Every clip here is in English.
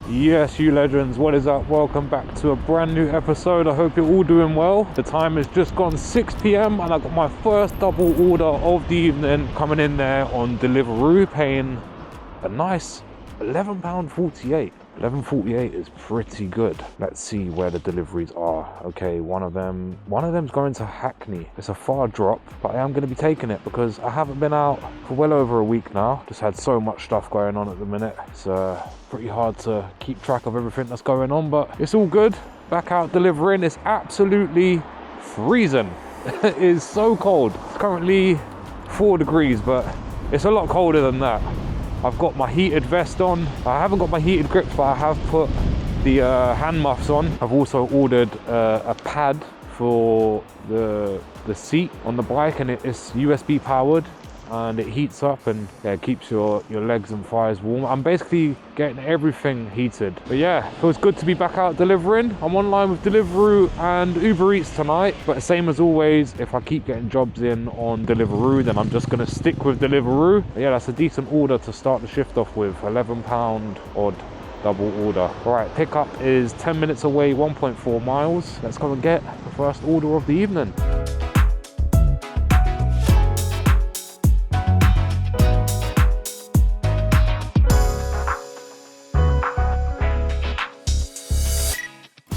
Yes, you legends, what is up? Welcome back to a brand new episode. I hope you're all doing well. The time has just gone 6 p.m. and I got my first double order of the evening coming in there on Deliveroo, paying a nice £11.48. £11.48 is pretty good. Let's see where the deliveries are. Okay, one of them's going to Hackney. It's a far drop, but I am going to be taking it because I haven't been out for well over a week now. Just had so much stuff going on at the minute. It's pretty hard to keep track of everything that's going on, but it's all good. Back out delivering. It's absolutely freezing. It is so cold. It's currently 4 degrees, but it's a lot colder than that. I've got my heated vest on. I haven't got my heated grips, but I have put the hand muffs on. I've also ordered a pad for the seat on the bike, and it's USB powered and it heats up and keeps your legs and thighs warm. I'm basically getting everything heated. But yeah, feels good to be back out delivering. I'm online with Deliveroo and Uber Eats tonight, but same as always, if I keep getting jobs in on Deliveroo, then I'm just gonna stick with Deliveroo. But yeah, that's a decent order to start the shift off with. £11 odd double order. All right, pickup is 10 minutes away, 1.4 miles. Let's go and get the first order of the evening.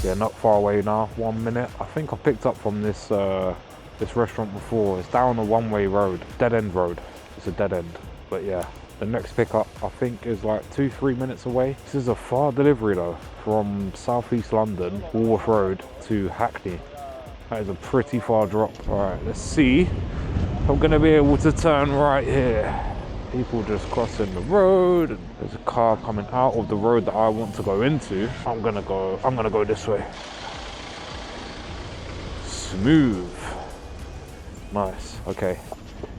Yeah, not far away now, 1 minute. I think I picked up from this restaurant before. It's down a one-way road, dead end road. It's a dead end, but yeah. The next pickup I think is like 2-3 minutes away. This is a far delivery though, from southeast London, Walworth Road to Hackney. That is a pretty far drop. All right, let's see if I'm gonna be able to turn right here. People just crossing the road, and there's a car coming out of the road that I want to go into. I'm gonna go this way. Smooth. Nice. Okay.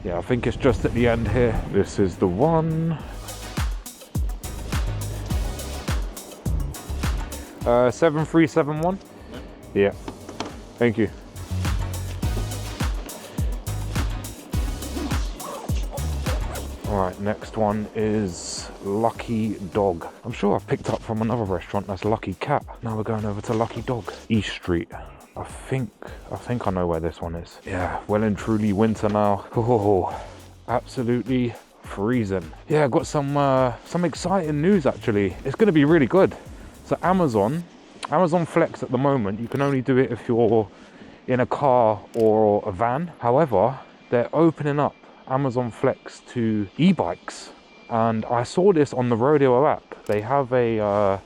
Yeah, I think it's just at the end here. This is the one. 7371. Yeah. Thank you. Alright, next one is Lucky Dog. I'm sure I've picked up from another restaurant that's Lucky Cat. Now we're going over to Lucky Dog. East Street. I think I know where this one is. Yeah, well and truly winter now. Oh, absolutely freezing. Yeah, I got some exciting news actually. It's going to be really good. So Amazon Flex at the moment, you can only do it if you're in a car or a van. However, they're opening up Amazon Flex to e-bikes, and I saw this on the Rodeo app. They have a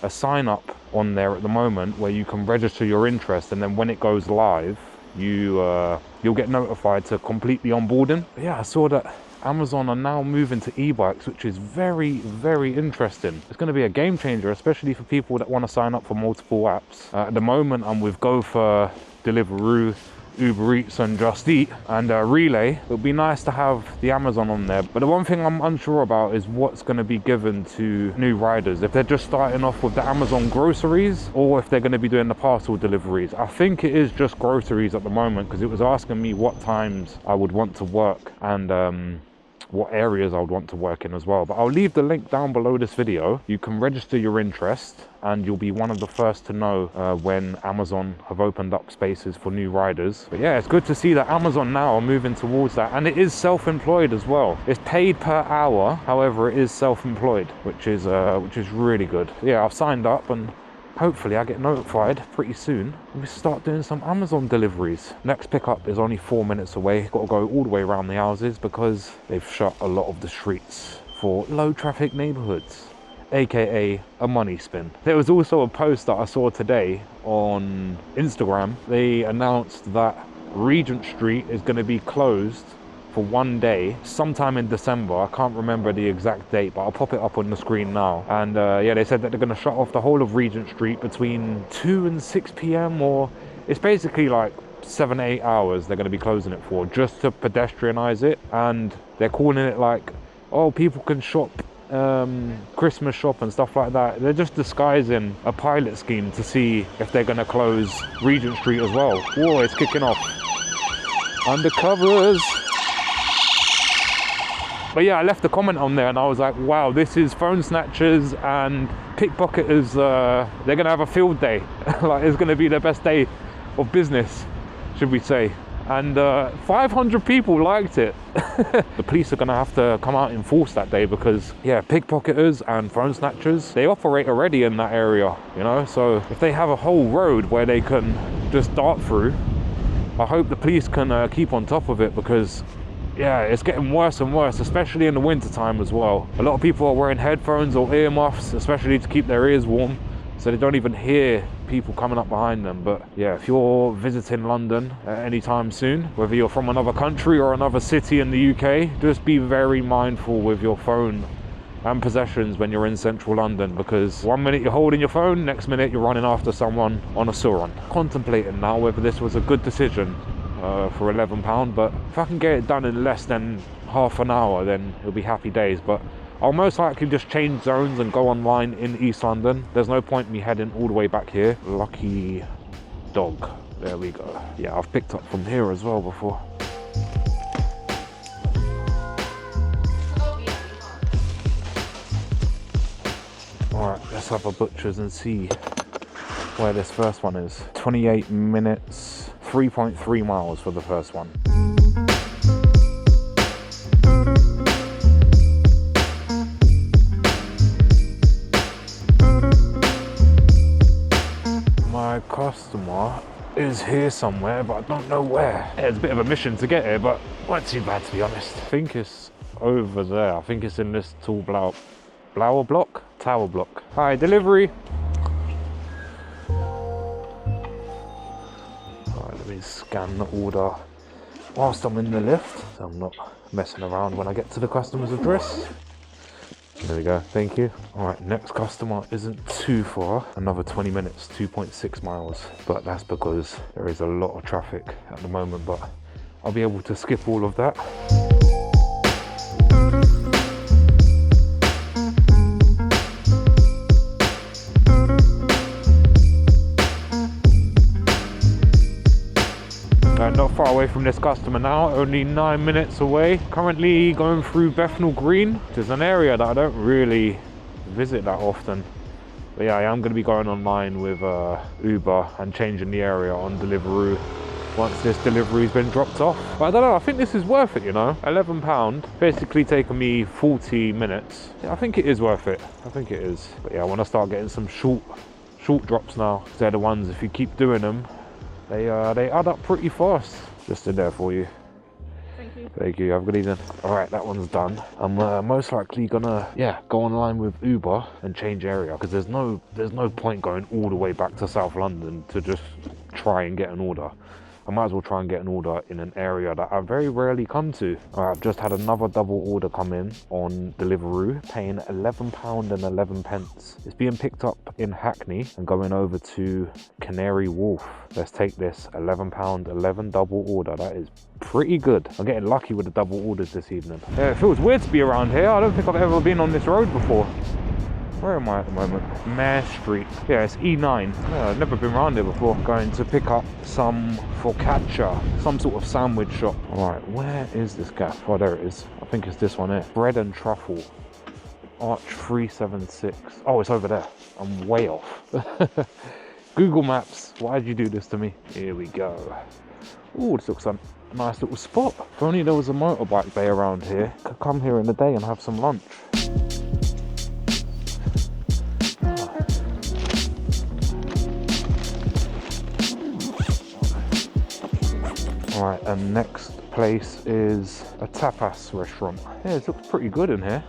sign up on there at the moment where you can register your interest, and then when it goes live, you'll get notified to complete the onboarding. But yeah, I saw that Amazon are now moving to e-bikes, which is very, very interesting. It's going to be a game changer, especially for people that want to sign up for multiple apps. At the moment, I'm with Gopher, Deliveroo, Uber Eats and Just Eat and Relay. It would be nice to have the Amazon on there, but the one thing I'm unsure about is what's going to be given to new riders, if they're just starting off with the Amazon groceries or if they're going to be doing the parcel deliveries. I think it is just groceries at the moment, because it was asking me what times I would want to work and what areas I would want to work in as well. But I'll leave the link down below this video. You can register your interest and you'll be one of the first to know when Amazon have opened up spaces for new riders. But yeah, it's good to see that Amazon now are moving towards that, and it is self-employed as well. It's paid per hour, however it is self-employed, which is really good. Yeah, I've signed up and hopefully I get notified pretty soon and we start doing some Amazon deliveries. Next pickup is only 4 minutes away. Got to go all the way around the houses because they've shut a lot of the streets for low traffic neighborhoods, aka a money spin. There was also a post that I saw today on Instagram. They announced that Regent Street is going to be closed for 1 day sometime in December. I can't remember the exact date, but I'll pop it up on the screen now. And yeah, they said that they're going to shut off the whole of Regent Street between 2 and 6 p.m. or it's basically like 7-8 hours they're going to be closing it for, just to pedestrianize it. And they're calling it like, oh, people can shop, Christmas shop and stuff like that. They're just disguising a pilot scheme to see if they're going to close Regent Street as well. Whoa, it's kicking off. Undercovers. But yeah, I left a comment on there and I was like, wow, this is phone snatchers and pickpocketers, they're gonna have a field day. Like, it's gonna be their best day of business, should we say. And 500 people liked it. The police are gonna have to come out in force that day because, yeah, pickpocketers and phone snatchers, they operate already in that area, you know? So if they have a whole road where they can just dart through, I hope the police can keep on top of it, because yeah, it's getting worse and worse, especially in the winter time as well. A lot of people are wearing headphones or earmuffs, especially to keep their ears warm, so they don't even hear people coming up behind them. But yeah, if you're visiting London at any time soon, whether you're from another country or another city in the UK, just be very mindful with your phone and possessions when you're in central London, because 1 minute you're holding your phone, next minute you're running after someone on a Sauron. Contemplating now whether this was a good decision for £11, but if I can get it done in less than half an hour, then it'll be happy days. But I'll most likely just change zones and go online in East London. There's no point me heading all the way back here. Lucky Dog, there we go. Yeah, I've picked up from here as well before. Alright, let's have a butcher's and see where this first one is. 28 minutes, 3.3 miles for the first one. My customer is here somewhere, but I don't know where. Yeah, it's a bit of a mission to get here, but not too bad, to be honest. I think it's over there. I think it's in this tall Tower block. Hi, delivery. Alright, let me scan the order whilst I'm in the lift, so I'm not messing around when I get to the customer's address. There we go, thank you. Alright, next customer isn't too far. Another 20 minutes, 2.6 miles. But that's because there is a lot of traffic at the moment, but I'll be able to skip all of that. Not far away from this customer now, only 9 minutes away. Currently going through Bethnal Green, which is an area that I don't really visit that often. But yeah, I am going to be going online with Uber and changing the area on Deliveroo once this delivery's been dropped off. But I don't know, I think this is worth it, you know. £11, basically taking me 40 minutes. Yeah, I think it is worth it. I think it is. But yeah, I want to start getting some short drops now. They're the ones, if you keep doing them, they add up pretty fast. Just in there for you. Thank you. Thank you, have a good evening. Alright, that one's done. I'm most likely gonna, go online with Uber and change area, because there's no point going all the way back to South London to just try and get an order. I might as well try and get an order in an area that I very rarely come to. Alright, I've just had another double order come in on Deliveroo, paying £11 and 11 pence. It's being picked up in Hackney and going over to Canary Wharf. Let's take this £11, 11 double order. That is pretty good. I'm getting lucky with the double orders this evening. Yeah, it feels weird to be around here. I don't think I've ever been on this road before. Where am I at the moment? Canary Street. Yeah, it's E9. Yeah, I've never been around here before. Going to pick up some focaccia, some sort of sandwich shop. Alright, where is this gaff? Oh, there it is. I think it's this one here. Bread and truffle. Arch 376. Oh, it's over there. I'm way off. Google Maps, why did you do this to me? Here we go. Oh, this looks like a nice little spot. If only there was a motorbike bay around here. Could come here in the day and have some lunch. Alright, and next place is a tapas restaurant. Yeah, it looks pretty good in here.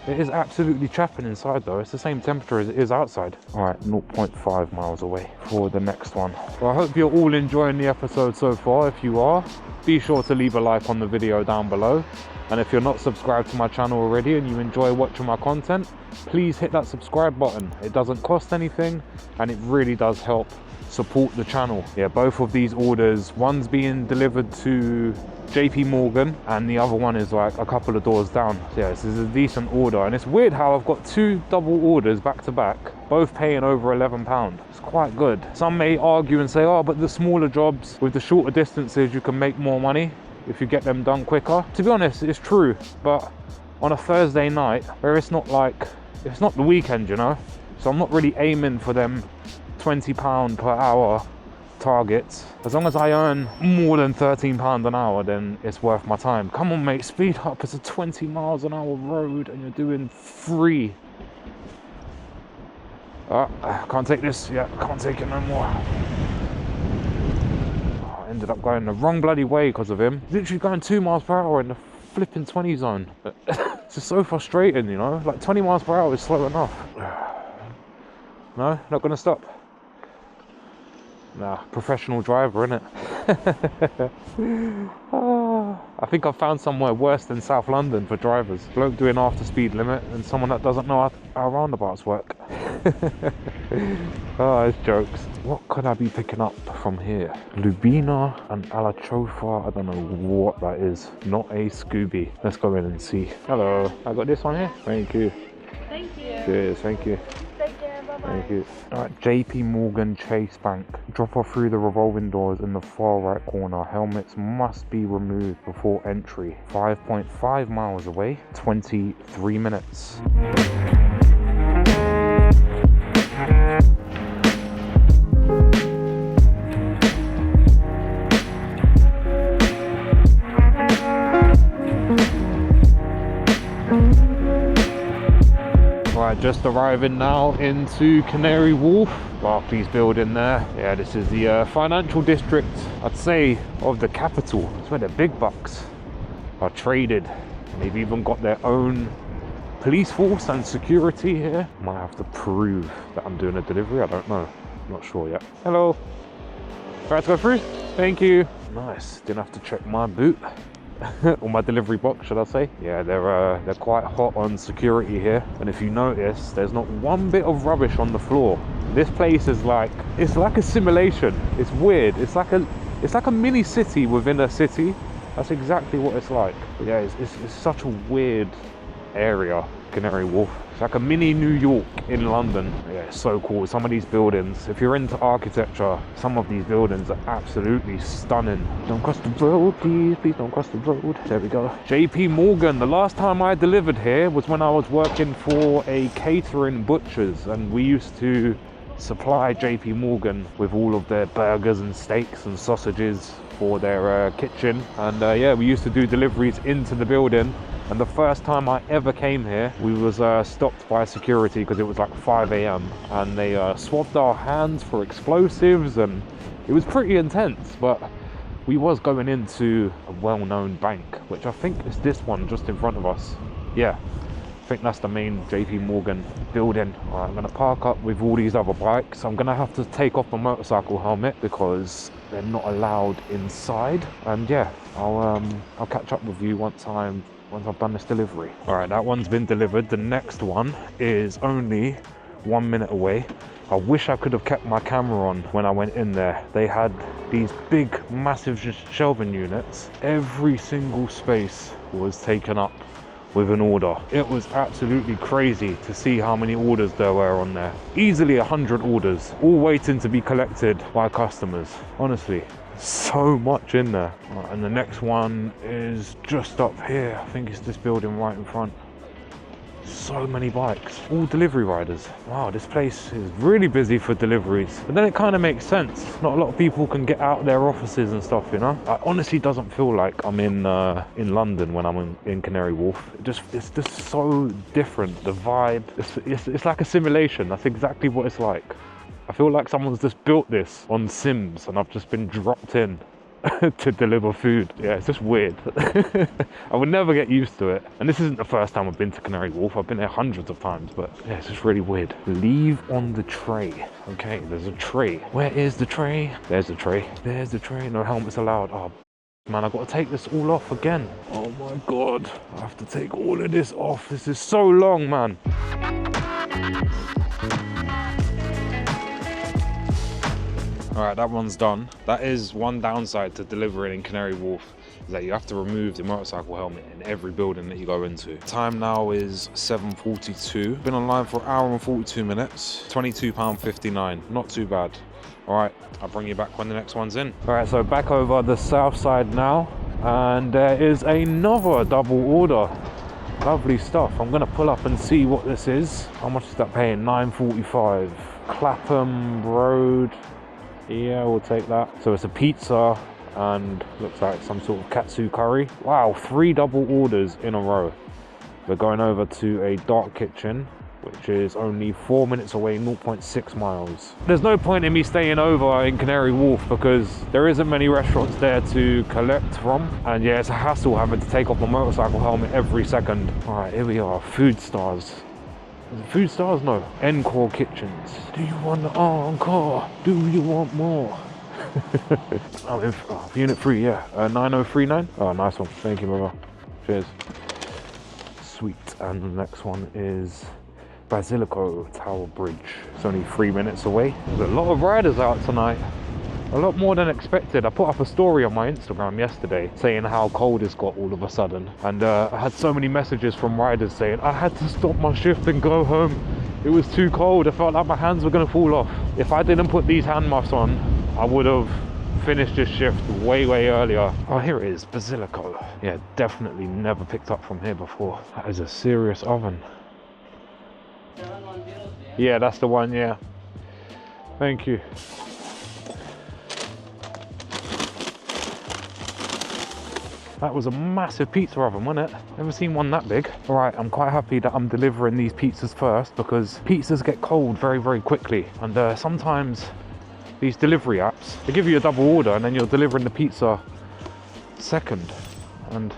It is absolutely chapping inside though. It's the same temperature as it is outside. Alright, 0.5 miles away for the next one. Well, I hope you're all enjoying the episode so far. If you are, be sure to leave a like on the video down below. And if you're not subscribed to my channel already and you enjoy watching my content, please hit that subscribe button. It doesn't cost anything and it really does help support the channel. Yeah, both of these orders, one's being delivered to JP Morgan and the other one is like a couple of doors down. So yeah, this is a decent order, and it's weird how I've got two double orders back to back, both paying over £11. It's quite good. Some may argue and say, oh, but the smaller jobs with the shorter distances you can make more money. if you get them done quicker. To be honest, it's true, but on a Thursday night, where it's not the weekend, you know? So I'm not really aiming for them £20 per hour targets. As long as I earn more than £13 an hour, then it's worth my time. Come on, mate, speed up. It's a 20 miles an hour road and you're doing 3. I can't take this. Yeah, can't take it no more. Oh, I ended up going the wrong bloody way because of him. Literally going 2 miles per hour in the flipping 20 zone. It's just so frustrating, you know? Like 20 miles per hour is slow enough. No, not gonna stop. Nah, professional driver, innit? I think I've found somewhere worse than South London for drivers. Bloke doing half the speed limit and someone that doesn't know how roundabouts work. Oh, it's jokes. What could I be picking up from here? Lubina and Alachofa. I don't know what that is. Not a Scooby. Let's go in and see. Hello, I got this one here. Thank you. Thank you. Cheers, thank you. Take care, bye-bye. Thank you. Alright, JP Morgan Chase Bank. Drop off through the revolving doors in the far right corner. Helmets must be removed before entry. 5.5 miles away. 23 minutes. Right, just arriving now into Canary Wharf. Barclays building there. Yeah, this is the financial district, I'd say, of the capital. It's where the big bucks are traded. And they've even got their own police force and security here. Might have to prove that I'm doing a delivery. I don't know. I'm not sure yet. Hello. Right to go through? Thank you. Nice. Didn't have to check my boot. Or my delivery box, should I say. Yeah, they're quite hot on security here, and if you notice, there's not one bit of rubbish on the floor. This place is it's like a simulation. It's weird. It's like a mini city within a city. That's exactly what it's like. But yeah, it's such a weird area, Canary Wharf. It's like a mini New York in London. Yeah, it's so cool. Some of these buildings, if you're into architecture, some of these buildings are absolutely stunning. Don't cross the road, please. Please don't cross the road. There we go. JP Morgan. The last time I delivered here was when I was working for a catering butcher's, and we used to supply JP Morgan with all of their burgers and steaks and sausages for their kitchen. And yeah, we used to do deliveries into the building. And the first time I ever came here, we was stopped by security because it was like 5 a.m. and they swabbed our hands for explosives, and it was pretty intense. But we was going into a well-known bank, which I think is this one just in front of us. Yeah, I think that's the main JP Morgan building. All right, I'm gonna park up with all these other bikes. I'm gonna have to take off my motorcycle helmet because they're not allowed inside. And yeah, I'll catch up with you once I've done this delivery. All right, that one's been delivered. The next one is only 1 minute away. I wish I could have kept my camera on when I went in there. They had these big, massive shelving units. Every single space was taken up with an order. It was absolutely crazy to see how many orders there were on there. Easily 100 orders, all waiting to be collected by customers. Honestly, so much in there. Right, and the next one is just up here. I think it's this building right in front. So many bikes, all delivery riders. Wow, this place is really busy for deliveries. But then it kind of makes sense. Not a lot of people can get out of their offices and stuff, you know. It honestly doesn't feel like I'm in London when I'm in Canary Wharf. It's just so different. The vibe, it's like a simulation. That's exactly what it's like. I feel like someone's just built this on Sims and I've just been dropped in to deliver food. Yeah, it's just weird. I would never get used to it. And this isn't the first time I've been to Canary Wharf. I've been there hundreds of times, but yeah, it's just really weird. Leave on the tray. Okay, there's a tray. Where is the tray? There's the tray. There's the tray. No helmets allowed. Oh, man, I've got to take this all off again. Oh my God. I have to take all of this off. This is so long, man. All right, that one's done. That is one downside to delivering in Canary Wharf, is that you have to remove the motorcycle helmet in every building that you go into. Time now is 7:42. Been online for an hour and 42 minutes. £22.59, not too bad. All right, I'll bring you back when the next one's in. All right, so back over the south side now. And there is another double order. Lovely stuff. I'm gonna pull up and see what this is. How much is that paying? $9.45. Clapham Road. Yeah, we'll take that. So it's a pizza and looks like some sort of katsu curry. Wow, 3 double orders in a row. We're going over to a dark kitchen, which is only 4 minutes away, 0.6 miles. There's no point in me staying over in Canary Wharf because there isn't many restaurants there to collect from. And yeah, it's a hassle having to take off my motorcycle helmet every second. All right, here we are, Food Stars. Is it Food Stars? No. Encore Kitchens. Do you want the encore? Do you want more? Unit 3, yeah. 9039. Oh, nice one. Thank you, brother. Cheers. Sweet. And the next one is Basilico Tower Bridge. It's only 3 minutes away. There's a lot of riders out tonight. A lot more than expected. I put up a story on my Instagram yesterday saying how cold it's got all of a sudden. And I had so many messages from riders saying, I had to stop my shift and go home. It was too cold. I felt like my hands were going to fall off. If I didn't put these hand muffs on, I would have finished this shift way earlier. Oh, here it is, Basilico. Yeah, definitely never picked up from here before. That is a serious oven. Yeah, that's the one, yeah. Thank you. That was a massive pizza oven, wasn't it? Never seen one that big. All right, I'm quite happy that I'm delivering these pizzas first because pizzas get cold very quickly. And sometimes these delivery apps, they give you a double order and then you're delivering the pizza second. And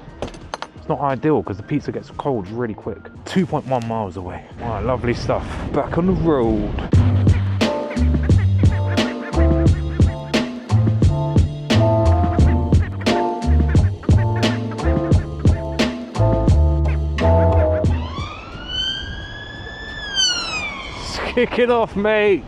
it's not ideal because the pizza gets cold really quick. 2.1 miles away. All right, lovely stuff. Back on the road. Kicking off, mate.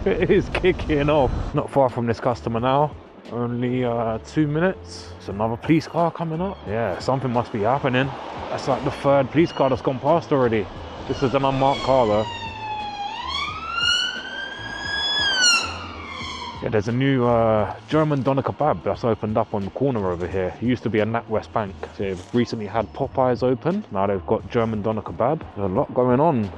It is kicking off. Not far from this customer now. Only 2 minutes. There's another police car coming up. Yeah, something must be happening. That's like the 3rd police car that's gone past already. This is an unmarked car though. Yeah, there's a new German doner kebab that's opened up on the corner over here. It used to be a NatWest bank. So they've recently had Popeyes open. Now they've got German doner kebab. There's a lot going on.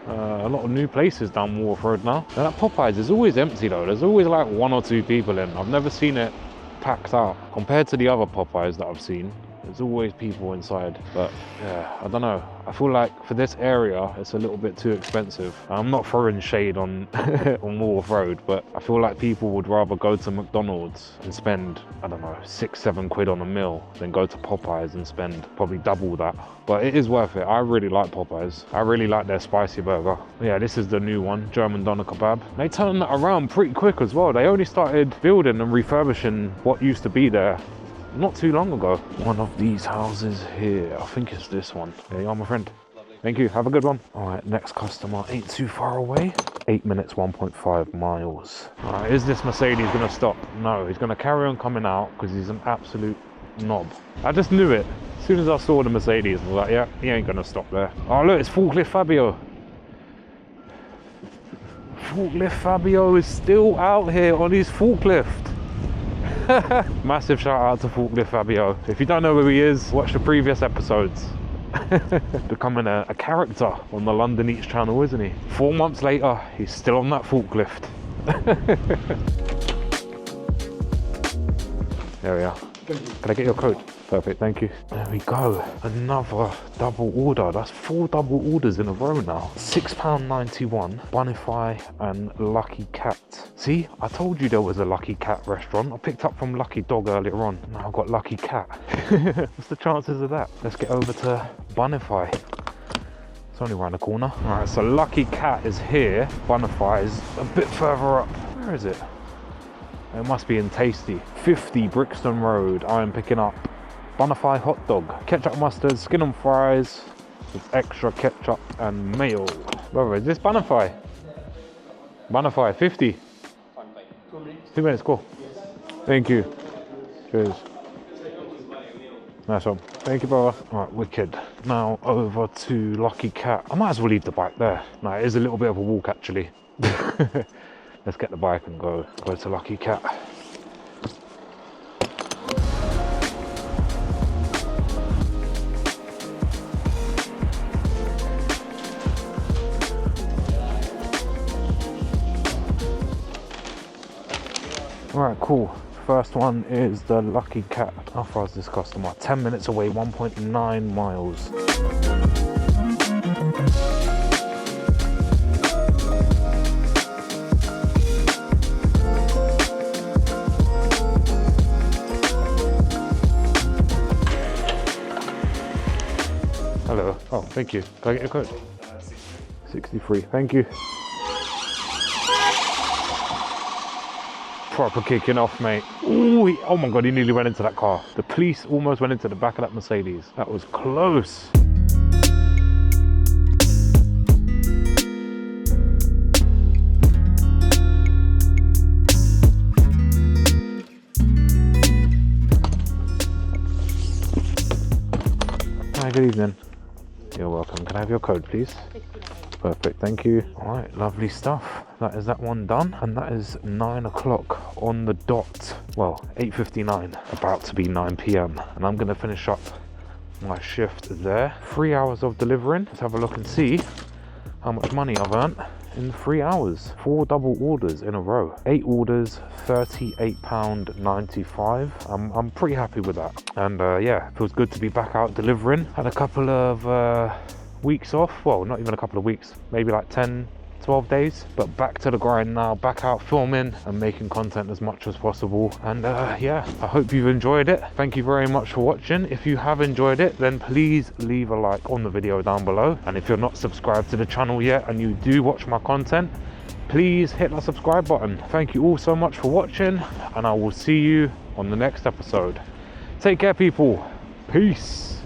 A lot of new places down Wharf Road now. Now that Popeyes is always empty though. There's always like 1 or 2 people in. I've never seen it packed out. Compared to the other Popeyes that I've seen, there's always people inside. But yeah, I don't know. I feel like for this area, it's a little bit too expensive. I'm not throwing shade on on Wharf Road, but I feel like people would rather go to McDonald's and spend, I don't know, 6-7 quid on a meal than go to Popeyes and spend probably double that. But it is worth it. I really like Popeyes. I really like their spicy burger. Yeah, this is the new one, German doner kebab. They turned that around pretty quick as well. They only started building and refurbishing what used to be there not too long ago. One of these houses here, I think it's this one. There you are, my friend. Lovely. Thank you, have a good one. All right, next customer ain't too far away. 8 minutes, 1.5 miles. All right, is this Mercedes gonna stop? No, he's gonna carry on coming out because he's an absolute knob. I just knew it. As soon as I saw the Mercedes, I was like, yeah, he ain't gonna stop there. Oh look, it's Forklift Fabio. Forklift Fabio is still out here on his forklift. Massive shout out to Forklift Fabio. If you don't know who he is, watch the previous episodes. Becoming a character on the London Eats channel, isn't he? 4 months later, he's still on that forklift. There we are. Can I get your code? Perfect, thank you. There we go. Another double order. That's 4 double orders in a row now. £6.91. Bonify and Lucky Cat. See, I told you there was a Lucky Cat restaurant. I picked up from Lucky Dog earlier on. Now I've got Lucky Cat. What's the chances of that? Let's get over to Bonify. It's only around the corner. All right, so Lucky Cat is here. Bonify is a bit further up. Where is it? It must be in Tasty. 50 Brixton Road. I am picking up Bonify hot dog. Ketchup, mustard, skin and fries with extra ketchup and mayo. Brother, is this Bonify? Bonify, 50. 2 minutes, cool. Thank you. Cheers. Nice one. Thank you, brother. All right, wicked. Now over to Lucky Cat. I might as well leave the bike there. No, it is a little bit of a walk actually. Let's get the bike and go to Lucky Cat. Alright, cool. First one is the Lucky Cat. How far is this customer? 10 minutes away, 1.9 miles. Hello. Oh, thank you. Can I get your code? 63. Thank you. Proper kicking off, mate. Ooh, oh my god, he nearly went into that car. The police almost went into the back of that Mercedes. That was close. Hi, good evening. You're welcome. Can I have your code, please? 69. Perfect, thank you. All right, lovely stuff. That is that one done, and that is 9 o'clock on the dot. Well, 8:59, about to be 9 p.m. And I'm gonna finish up my shift there. 3 hours of delivering. Let's have a look and see how much money I've earned in 3 hours. 4 double orders in a row. 8 orders, £38.95. I'm pretty happy with that. And yeah, feels good to be back out delivering. Had a couple of weeks off, well, not even a couple of weeks, maybe like 10-12 days, but back to the grind now, back out filming and making content as much as possible. And yeah, I hope you've enjoyed it. Thank you very much for watching. If you have enjoyed it, then please leave a like on the video down below, and if you're not subscribed to the channel yet and you do watch my content, please hit that subscribe button. Thank you all so much for watching, and I will see you on the next episode. Take care, people. Peace.